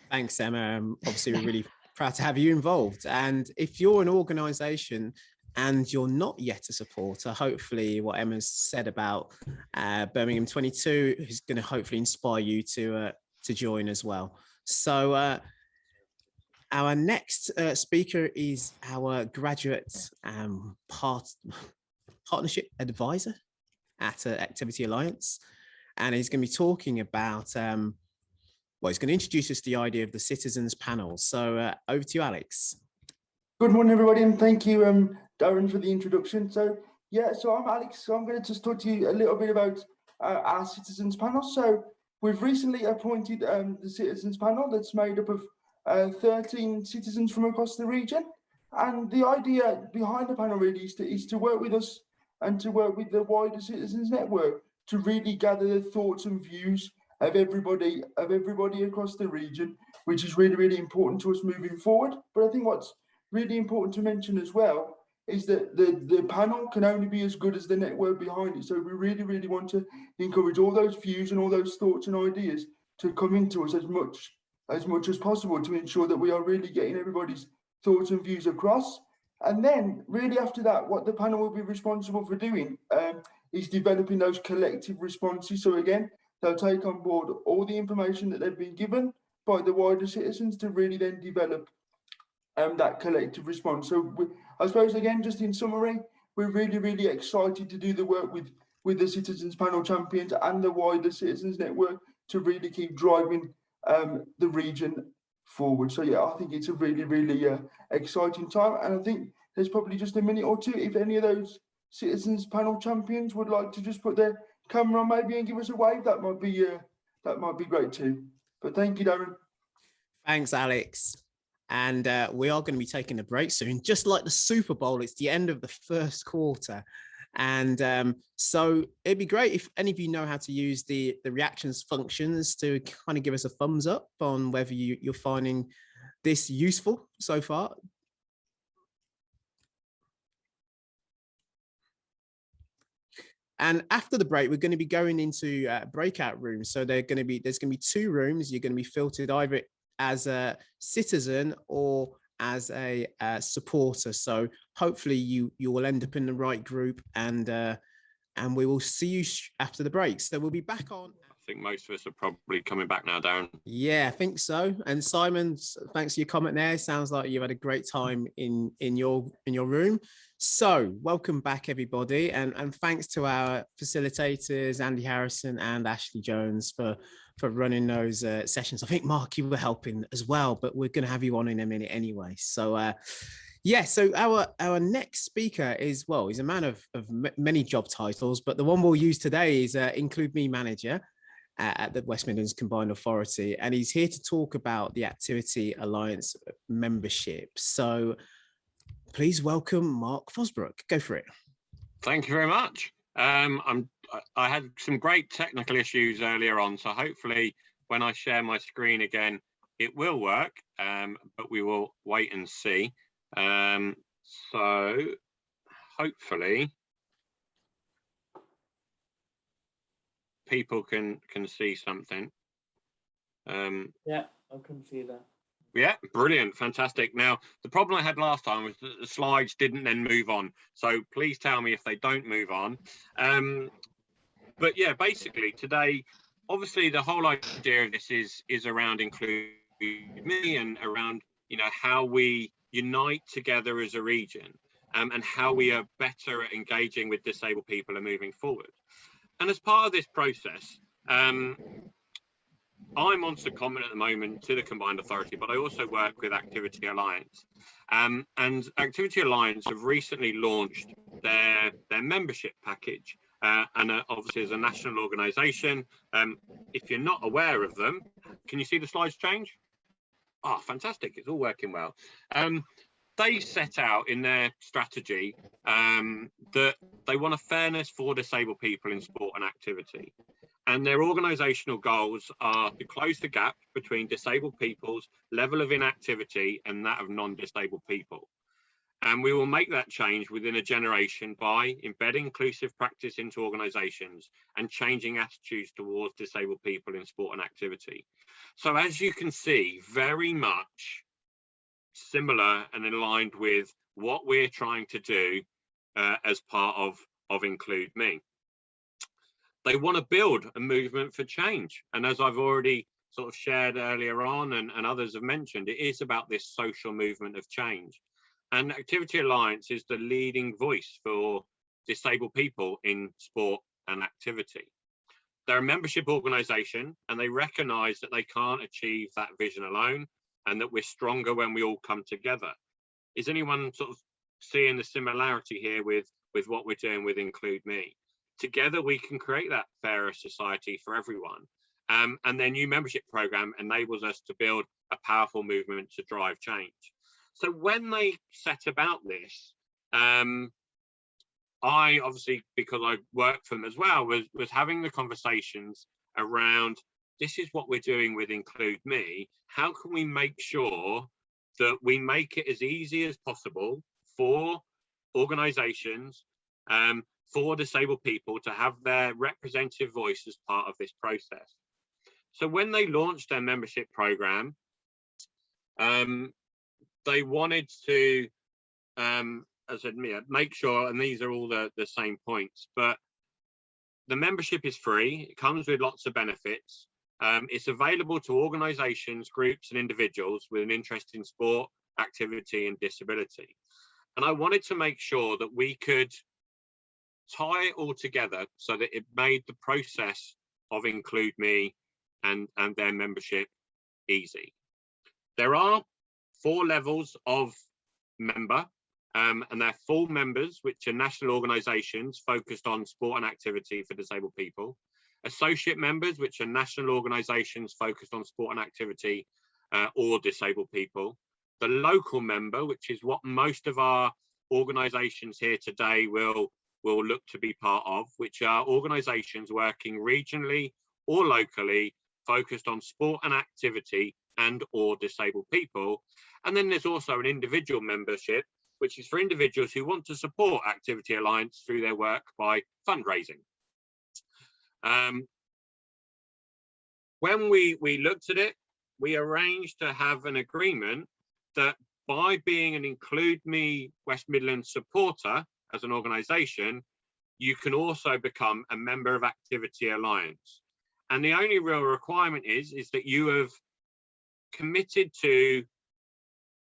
Thanks, Emma. Obviously, we're really proud to have you involved. And if you're an organisation and you're not yet a supporter, hopefully what Emma's said about Birmingham 22 is going to hopefully inspire you to join as well. So our next speaker is our graduate partnership advisor at Activity Alliance. And he's going to be talking about, well, he's going to introduce us to the idea of the citizens panel. So over to you, Alex. Good morning, everybody, and thank you, Darren, for the introduction. So, yeah, so I'm Alex. So I'm going to just talk to you a little bit about our citizens panel. So we've recently appointed the citizens panel that's made up of 13 citizens from across the region. And the idea behind the panel really is to work with us and to work with the wider citizens network to really gather the thoughts and views of everybody across the region, which is really, really important to us moving forward. But I think what's really important to mention as well is that the panel can only be as good as the network behind it. So we really, really want to encourage all those views and all those thoughts and ideas to come into us as much as possible to ensure that we are really getting everybody's thoughts and views across. And then really after that, what the panel will be responsible for doing is developing those collective responses. So again, they'll take on board all the information that they've been given by the wider citizens to really then develop that collective response. So I suppose, again, just in summary, we're really, really excited to do the work with the Citizens Panel Champions and the wider Citizens Network to really keep driving the region forward. So yeah, I think it's a really, really exciting time. And I think there's probably just a minute or two if any of those Citizens Panel Champions would like to just put their camera on maybe and give us a wave, that might be great too. But thank you, Darren. Thanks, Alex. And we are going to be taking a break soon. Just like the Super Bowl, it's the end of the first quarter. And so it'd be great if any of you know how to use the reactions functions to kind of give us a thumbs up on whether you're finding this useful so far. And after the break, we're going to be going into breakout rooms. So there's going to be 2 rooms. You're going to be filtered either as a citizen or as a supporter. So hopefully you will end up in the right group, and we will see you after the break. So we'll be back on. I think most of us are probably coming back now, Darren. Yeah, I think so. And Simon, thanks for your comment there. Sounds like you've had a great time in your room. So welcome back, everybody, and thanks to our facilitators, Andy Harrison and Ashley Jones, for running those sessions. I think, Mark, you were helping as well, but we're going to have you on in a minute anyway. So yeah, so our next speaker is, well, he's a man of many job titles, but the one we'll use today is Include Me Manager at the West Midlands Combined Authority, and he's here to talk about the Activity Alliance membership. So please welcome Mark Fosbrook. Go for it. Thank you very much. I had some great technical issues earlier on, so hopefully when I share my screen again, it will work, but we will wait and see. So hopefully people can see something. Yeah, I can see that. Yeah, brilliant, fantastic. Now, the problem I had last time was that the slides didn't then move on. So please tell me if they don't move on. But yeah, basically today, obviously the whole idea of this is around Include Me and around, you know, how we unite together as a region, and how we are better at engaging with disabled people and moving forward. And as part of this process, I'm on secondment at the moment to the Combined Authority, but I also work with Activity Alliance. And Activity Alliance have recently launched their membership package. And obviously as a national organisation, if you're not aware of them, can you see the slides change? Oh, fantastic, it's all working well. They set out in their strategy that they want a fairness for disabled people in sport and activity. And their organisational goals are to close the gap between disabled people's level of inactivity and that of non-disabled people. And we will make that change within a generation by embedding inclusive practice into organisations and changing attitudes towards disabled people in sport and activity. So as you can see, very much similar and aligned with what we're trying to do as part of Include Me. They want to build a movement for change. And as I've already sort of shared earlier on and others have mentioned, it is about this social movement of change. And Activity Alliance is the leading voice for disabled people in sport and activity. They're a membership organisation and they recognise that they can't achieve that vision alone and that we're stronger when we all come together. Is anyone sort of seeing the similarity here with what we're doing with Include Me? Together we can create that fairer society for everyone. And their new membership program enables us to build a powerful movement to drive change. So when they set about this, I obviously, because I work for them as well, was having the conversations around, this is what we're doing with Include Me. How can we make sure that we make it as easy as possible for organisations, for disabled people to have their representative voice as part of this process? So when they launched their membership program, they wanted to, as I said, make sure, and these are all the same points, but the membership is free. It comes with lots of benefits. It's available to organisations, groups and individuals with an interest in sport, activity and disability. And I wanted to make sure that we could tie it all together so that it made the process of Include Me and their membership easy. There are 4 levels of member, and they're full members, which are national organisations focused on sport and activity for disabled people. Associate members, which are national organisations focused on sport and activity or disabled people. The local member, which is what most of our organisations here today will look to be part of, which are organisations working regionally or locally focused on sport and activity and or disabled people. And then there's also an individual membership, which is for individuals who want to support Activity Alliance through their work by fundraising. When we looked at it, we arranged to have an agreement that by being an Include Me West Midlands supporter as an organisation, you can also become a member of Activity Alliance. And the only real requirement is that you have committed to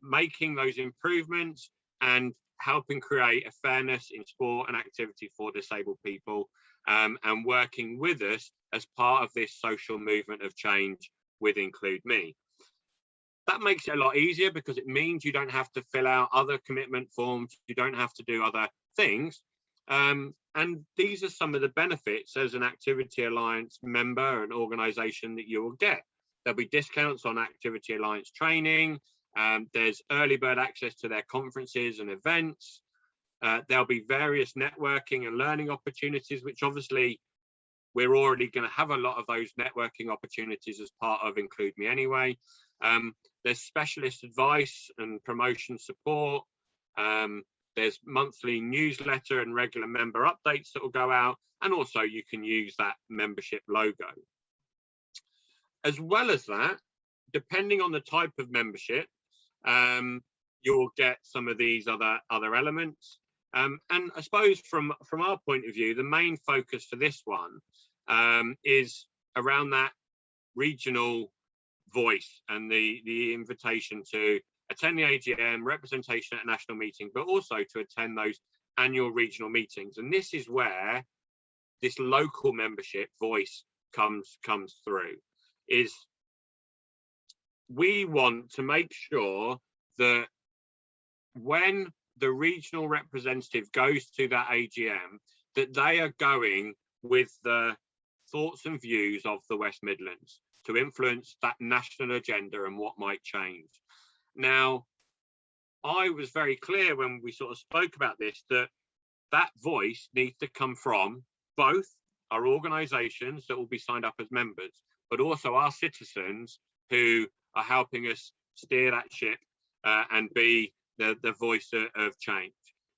making those improvements and helping create a fairness in sport and activity for disabled people, and working with us as part of this social movement of change with Include Me. That makes it a lot easier because it means you don't have to fill out other commitment forms, you don't have to do other things. And these are some of the benefits as an Activity Alliance member and organisation that you will get. There'll be discounts on Activity Alliance training. There's early bird access to their conferences and events. There'll be various networking and learning opportunities, which obviously we're already going to have a lot of those networking opportunities as part of Include Me anyway. There's specialist advice and promotion support. There's monthly newsletter and regular member updates that will go out. And also you can use that membership logo. As well as that, depending on the type of membership, you'll get some of these other elements. And I suppose from our point of view, the main focus for this one is around that regional voice and the invitation to attend the AGM, representation at a national meeting, but also to attend those annual regional meetings. And this is where this local membership voice comes through. Is we want to make sure that when the regional representative goes to that AGM, that they are going with the thoughts and views of the West Midlands to influence that national agenda and what might change. Now, I was very clear when we sort of spoke about this, that that voice needs to come from both our organisations that will be signed up as members, but also our citizens who are helping us steer that ship and be the voice of change.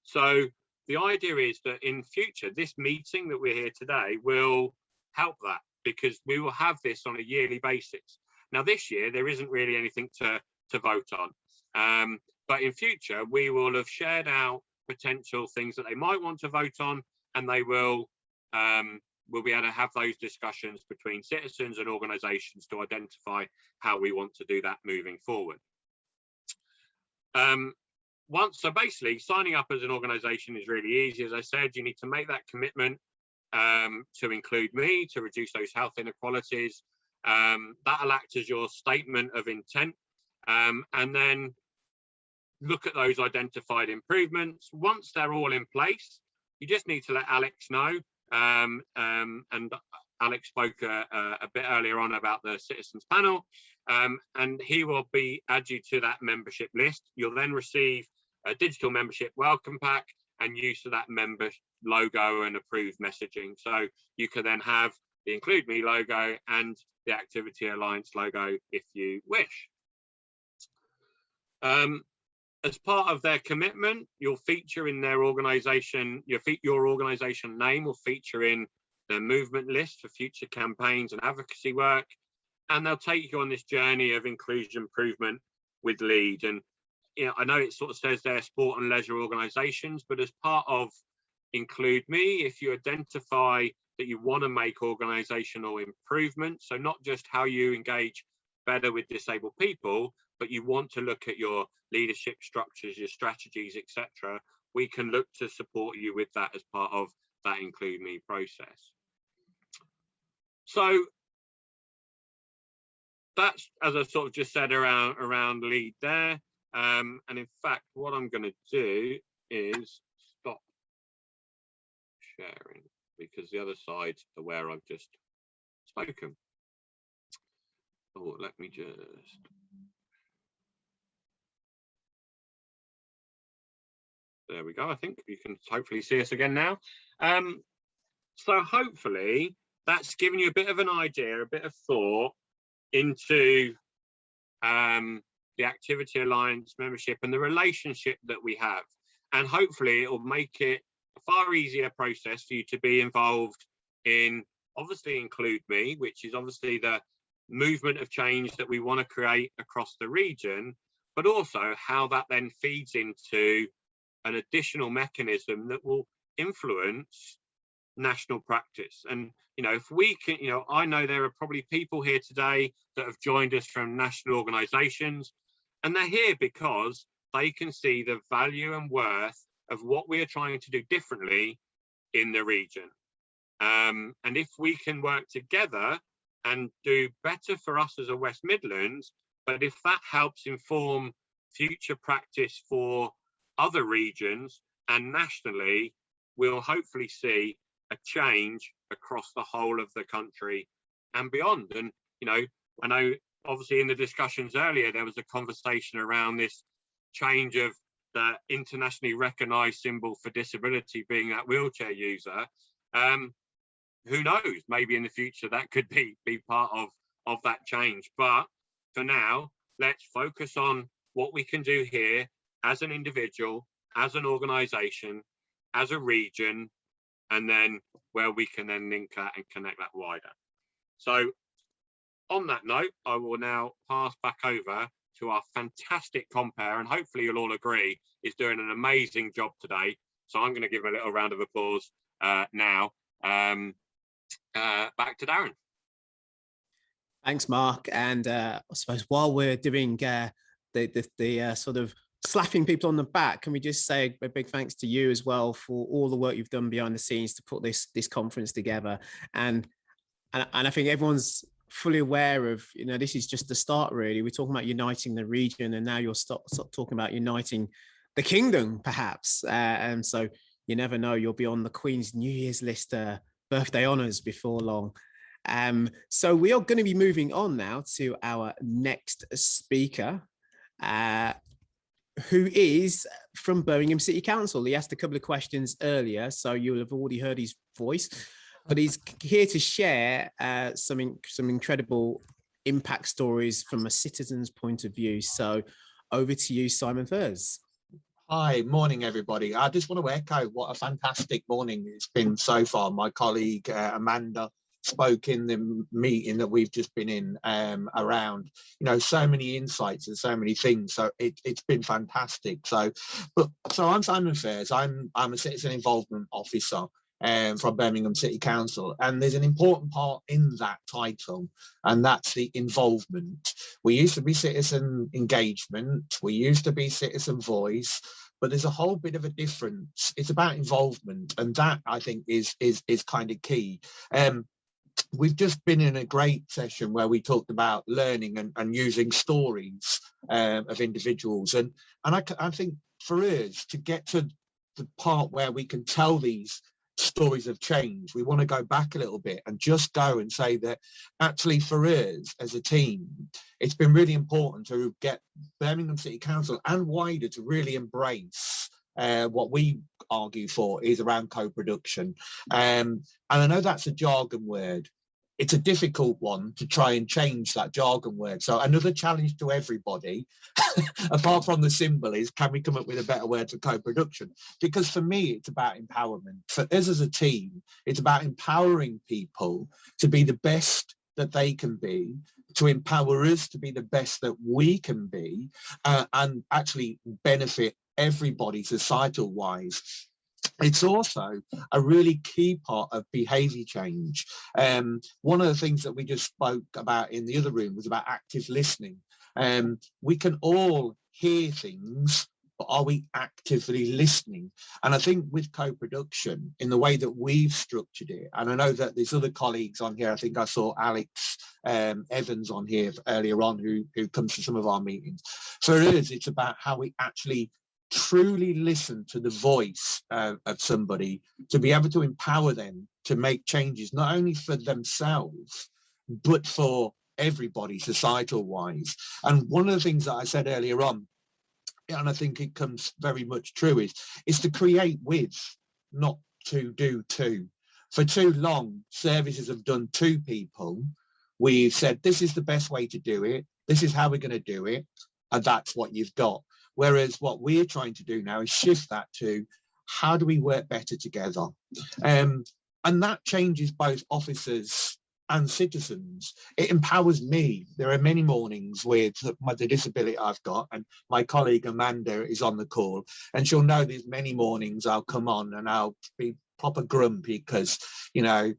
So the idea is that in future, this meeting that we're here today will help that, because we will have this on a yearly basis. Now, this year, there isn't really anything to vote on. But in future, we will have shared out potential things that they might want to vote on, and they will we'll be able to have those discussions between citizens and organisations to identify how we want to do that moving forward. So basically, signing up as an organisation is really easy. As I said, you need to make that commitment to include me, to reduce those health inequalities. That'll act as your statement of intent, and then look at those identified improvements. Once they're all in place, you just need to let Alex know. And Alex spoke a bit earlier on about the citizens panel, and he will add you to that membership list. You'll then receive a digital membership welcome pack and use of that member logo and approved messaging. So you can then have the Include Me logo and the Activity Alliance logo if you wish. As part of their commitment, you'll feature in their organisation, your organisation name will feature in the movement list for future campaigns and advocacy work, and they'll take you on this journey of inclusion improvement with LEAD. And I know it sort of says they're sport and leisure organisations, but as part of Include Me, if you identify that you want to make organisational improvements, so not just how you engage better with disabled people, but you want to look at your leadership structures, your strategies, etc., we can look to support you with that as part of that Include Me process. So that's, as I sort of just said, around LEAD there. And in fact, what I'm going to do is stop sharing, because the other side's where I've just spoken. Oh, let me just... There we go. I think you can hopefully see us again now. So hopefully that's given you a bit of an idea, a bit of thought into the Activity Alliance membership and the relationship that we have. And hopefully it will make it a far easier process for you to be involved in, obviously, Include Me, which is obviously the movement of change that we want to create across the region, but also how that then feeds into an additional mechanism that will influence national practice. And if we can, I know there are probably people here today that have joined us from national organisations, and they're here because they can see the value and worth of what we are trying to do differently in the region. And if we can work together and do better for us as a West Midlands, but if that helps inform future practice for other regions and nationally, we'll hopefully see a change across the whole of the country and beyond. And I know obviously in the discussions earlier there was a conversation around this change of the internationally recognized symbol for disability being that wheelchair user. Who knows, maybe in the future that could be part of that change. But for now, let's focus on what we can do here as an individual, as an organisation, as a region, and then where we can then link that and connect that wider. So on that note, I will now pass back over to our fantastic compere, and hopefully you'll all agree, is doing an amazing job today. So I'm going to give him a little round of applause now. Back to Darren. Thanks, Mark. And I suppose while we're doing the sort of slapping people on the back, can we just say a big thanks to you as well for all the work you've done behind the scenes to put this conference together. And I think everyone's fully aware of, you know, this is just the start, really. We're talking about uniting the region, and now you're stop talking about uniting the kingdom, perhaps. And so you never know, you'll be on the Queen's New Year's list birthday honours before long. So we are going to be moving on now to our next speaker, who is from Birmingham City Council. He asked a couple of questions earlier, so you'll have already heard his voice, but he's here to share some incredible impact stories from a citizen's point of view. So over to you, Simon Furs. Hi, morning everybody. I just want to echo what a fantastic morning it's been so far. My colleague Amanda spoke in the meeting that we've just been in around, you know, so many insights and so many things. So it's been fantastic. So I'm Simon Furs. I'm a citizen involvement officer from Birmingham City Council, and there's an important part in that title, and that's the involvement. We used to be citizen engagement, we used to be citizen voice, but there's a whole bit of a difference. It's about involvement, and that I think is kind of key. We've just been in a great session where we talked about learning and using stories of individuals, and I think for us to get to the part where we can tell these stories of change, we want to go back a little bit and just go and say that actually for us as a team, it's been really important to get Birmingham City Council and wider to really embrace what we argue for is around co-production. And I know that's a jargon word. It's a difficult one to try and change that jargon word. So another challenge to everybody, apart from the symbol, is can we come up with a better word for co-production? Because for me, it's about empowerment. For us as a team, it's about empowering people to be the best that they can be, to empower us to be the best that we can be, and actually benefit everybody societal wise. It's also a really key part of behaviour change. One of the things that we just spoke about in the other room was about active listening. We can all hear things, but are we actively listening? And I think with co-production, in the way that we've structured it, and I know that there's other colleagues on here, I think I saw Alex Evans on here earlier on who comes to some of our meetings. For us, it's about how we actually truly listen to the voice of somebody, to be able to empower them to make changes, not only for themselves, but for everybody societal wise. And one of the things that I said earlier on, and I think it comes very much true, is to create with, not to do to. For too long, services have done to people. We've said, this is the best way to do it, this is how we're going to do it, and that's what you've got. Whereas what we're trying to do now is shift that to how do we work better together? And that changes both officers and citizens. It empowers me. There are many mornings with the disability I've got, and my colleague Amanda is on the call, and she'll know there's many mornings I'll come on and I'll be proper grumpy because, you know,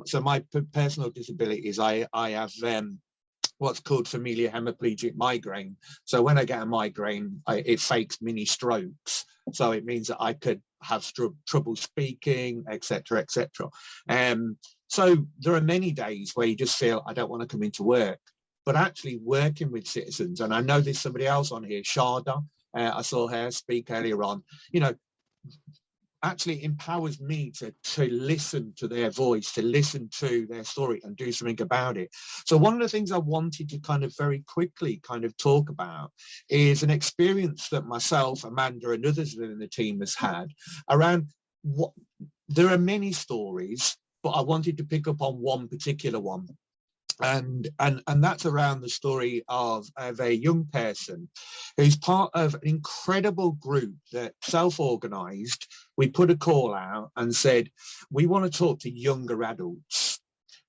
so my personal disabilities, I have what's called familial hemiplegic migraine. So when I get a migraine, it fakes mini strokes. So it means that I could have trouble speaking, etc., etc. So there are many days where you just feel, I don't want to come into work. But actually working with citizens, and I know there's somebody else on here, Sharda, I saw her speak earlier on, you know, actually empowers me to listen to their voice, to listen to their story and do something about it. So one of the things I wanted to kind of very quickly kind of talk about is an experience that myself, Amanda, and others within the team has had around what, there are many stories, but I wanted to pick up on one particular one. And that's around the story of a young person who's part of an incredible group that self-organised. We put a call out and said, we want to talk to younger adults.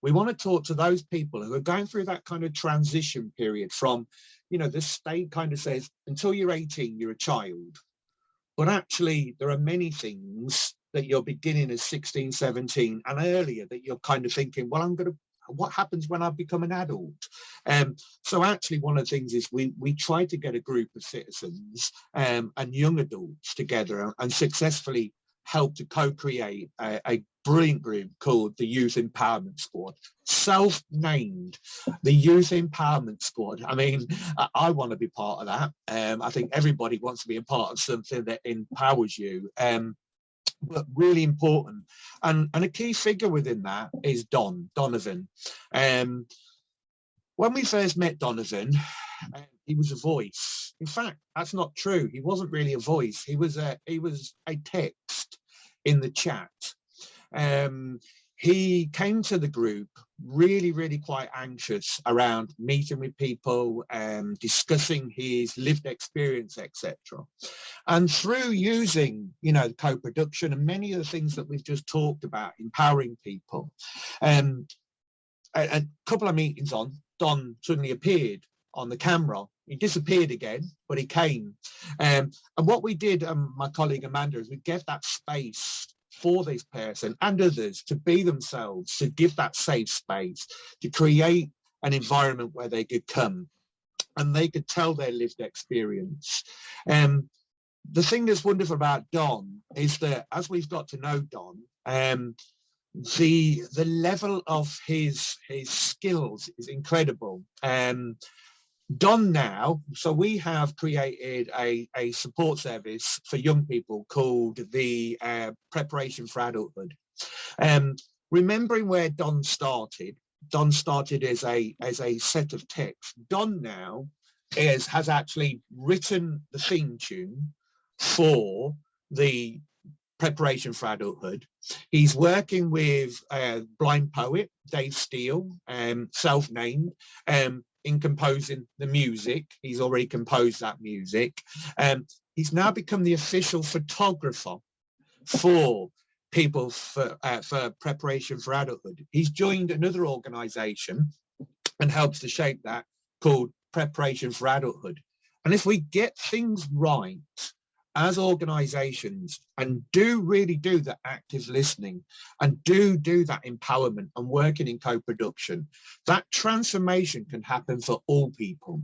We want to talk to those people who are going through that kind of transition period from, you know, the state kind of says, until you're 18, you're a child. But actually, there are many things that you're beginning as 16, 17 and earlier that you're kind of thinking, well, what happens when I become an adult? So actually, one of the things is we try to get a group of citizens and young adults together and successfully help to co-create a brilliant group called the Youth Empowerment Squad, self-named the Youth Empowerment Squad. I mean, I want to be part of that. I think everybody wants to be a part of something that empowers you. But really important, and a key figure within that is Donovan. When we first met Donovan, he was a voice. In fact, that's not true. He wasn't really a voice. He was a text in the chat. He came to the group really quite anxious around meeting with people, discussing his lived experience, etc. And through using, you know, co-production and many of the things that we've just talked about, empowering people, a couple of meetings on, Don suddenly appeared on the camera. He disappeared again, but he came. And what we did, my colleague Amanda, is we gave that space for this person and others to be themselves, to give that safe space, to create an environment where they could come and they could tell their lived experience. The thing that's wonderful about Don is that as we've got to know Don, the level of his skills is incredible. Don now, so we have created a support service for young people called the Preparation for Adulthood. Remembering where Don started as a set of text. Don now has actually written the theme tune for the Preparation for Adulthood. He's working with a blind poet, Dave Steele, self-named, in composing the music. He's already composed that music. He's now become the official photographer for people for Preparation for Adulthood. He's joined another organization and helps to shape that, called Preparation for Adulthood. And if we get things right as organizations and really do the active listening and do that empowerment and working in co-production, that transformation can happen for all people.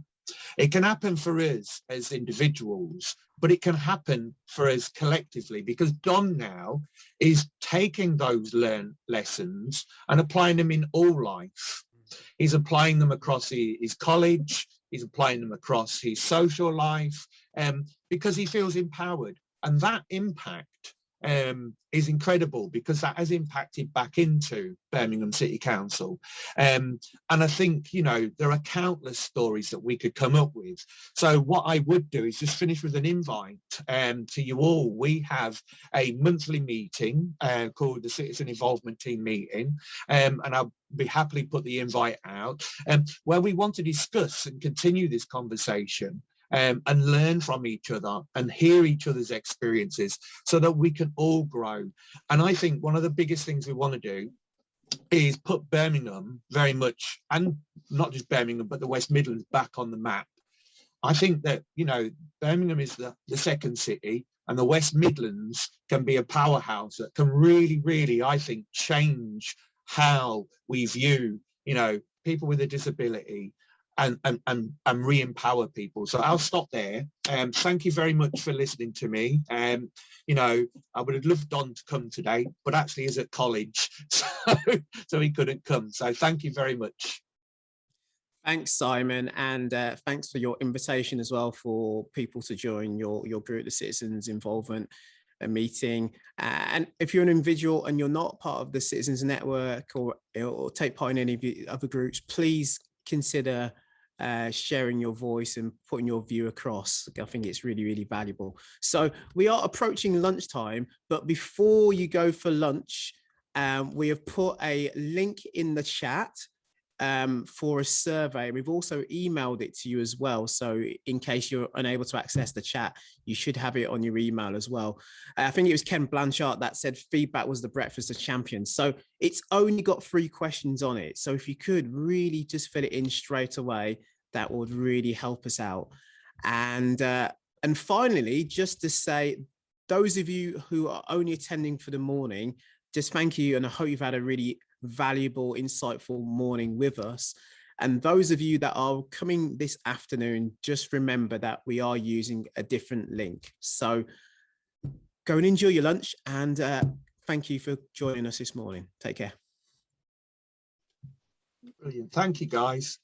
It can happen for us as individuals, but it can happen for us collectively, because Don now is taking those learned lessons and applying them in all life. He's applying them across his college, he's applying them across his social life, because he feels empowered. And that impact is incredible, because that has impacted back into Birmingham City Council. And I think, you know, there are countless stories that we could come up with. So what I would do is just finish with an invite to you all. We have a monthly meeting called the Citizen Involvement Team Meeting, and I'll be happily put the invite out, where we want to discuss and continue this conversation. And learn from each other and hear each other's experiences so that we can all grow. And I think one of the biggest things we want to do is put Birmingham very much, and not just Birmingham, but the West Midlands, back on the map. I think that, you know, Birmingham is the second city, and the West Midlands can be a powerhouse that can really, I think, change how we view, you know, people with a disability, and re-empower people. So I'll stop there. Thank you very much for listening to me. You know, I would have loved Don to come today, but actually he's at college, so he couldn't come. So thank you very much. Thanks, Simon, and thanks for your invitation as well for people to join your group, the Citizens Involvement Meeting. And if you're an individual and you're not part of the Citizens Network or take part in any of the other groups, please consider sharing your voice and putting your view across. I think it's really valuable. So we are approaching lunchtime, but before you go for lunch, we have put a link in the chat for a survey. We've also emailed it to you as well. So in case you're unable to access the chat, you should have it on your email as well. I think it was Ken Blanchard that said feedback was the breakfast of champions. So it's only got 3 questions on it. So if you could really just fill it in straight away, that would really help us out. And finally, just to say, those of you who are only attending for the morning, just thank you. And I hope you've had a really valuable, insightful morning with us. And those of you that are coming this afternoon, just remember that we are using a different link. So go and enjoy your lunch, and thank you for joining us this morning. Take care. Brilliant. Thank you, guys.